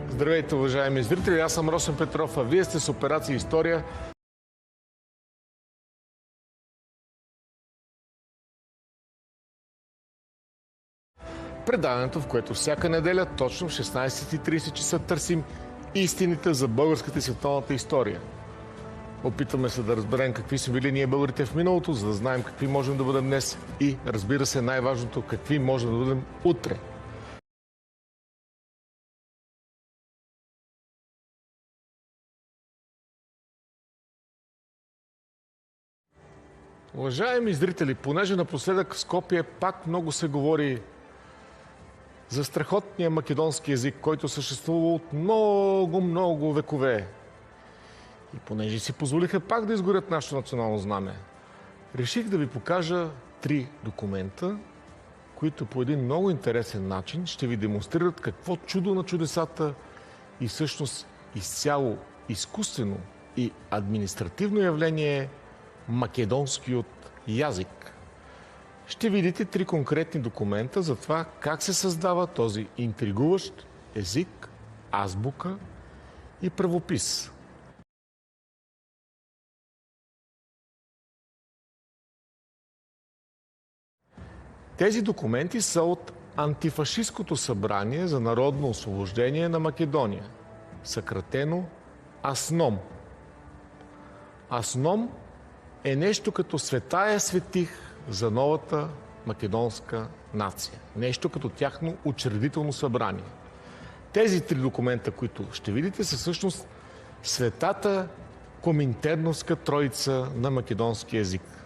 Здравейте, уважаеми зрители! Аз съм Росен Петров, а вие сте с Операция История. Предаването, в което всяка неделя, точно в 16:30 часа, търсим истините за българската и световната история. Опитваме се да разберем какви са били ние българите в миналото, за да знаем какви можем да бъдем днес и, разбира се, най-важното, какви можем да бъдем утре. Уважаеми зрители, понеже напоследък в Скопие пак много се говори за страхотния македонски език, който съществува от много векове. И понеже си позволиха пак да изгорят нашето национално знаме, реших да ви покажа 3 документа, които по един много интересен начин ще ви демонстрират какво чудо на чудесата и всъщност изцяло изкуствено и административно явление е македонският язик. Ще видите 3 конкретни документа за това как се създава този интригуващ език, азбука и правопис. Тези документи са от Антифашисткото събрание за народно освобождение на Македония, съкратено АСНОМ. АСНОМ е нещо като светая светих за новата македонска нация. Нещо като тяхно учредително събрание. Тези 3 документа, които ще видите, са всъщност светата коминтерновска троица на македонски език.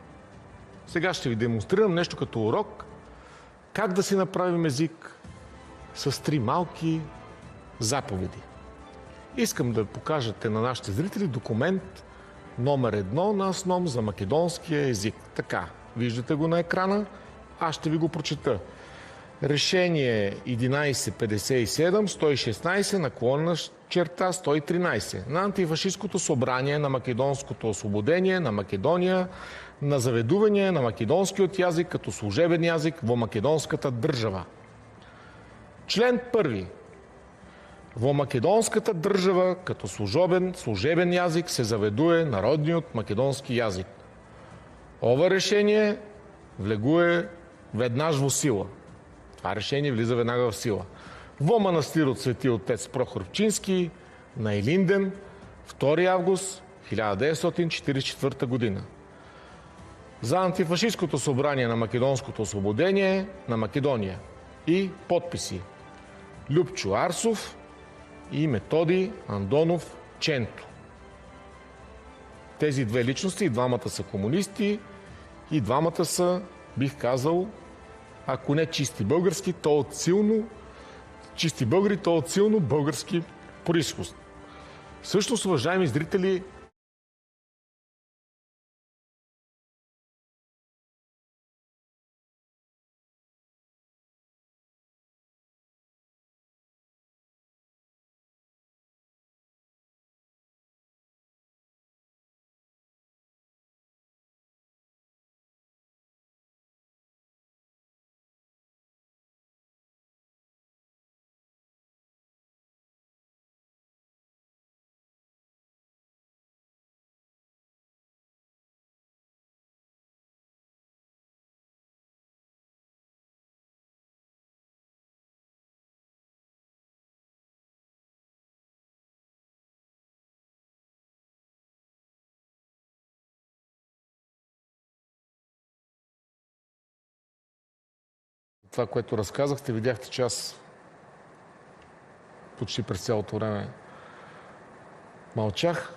Сега ще ви демонстрирам нещо като урок, как да си направим език с 3 малки заповеди. Искам да покажете на нашите зрители документ номер 1 на АСНОМ за македонския език. Така, виждате го на екрана, аз ще ви го прочета. Решение 1157-116/113 на Антифашисткото събрание на македонското освободение на Македония на заведување на македонскиот язик като служебен язик во македонската држава. Член 1. Во македонската држава като служебен язик се заведува народниот македонски язик. Ова решение влегува веднаш во сила. Това решение влиза веднага в сила. Во манастирот Свети отец Прохорчински на Илинден, 2 август 1944 година. За Антифашисткото събрание на македонското освободение на Македония. И подписи Любчо Арсов и Методи Андонов Ченто. Тези 2 личности, и двамата са комунисти, и двамата са, бих казал, ако не чисти български, то от силно чисти българи, то от силно български произход. Всъщност, уважаеми зрители, това, което разказахте, видяхте, че аз почти през цялото време мълчах.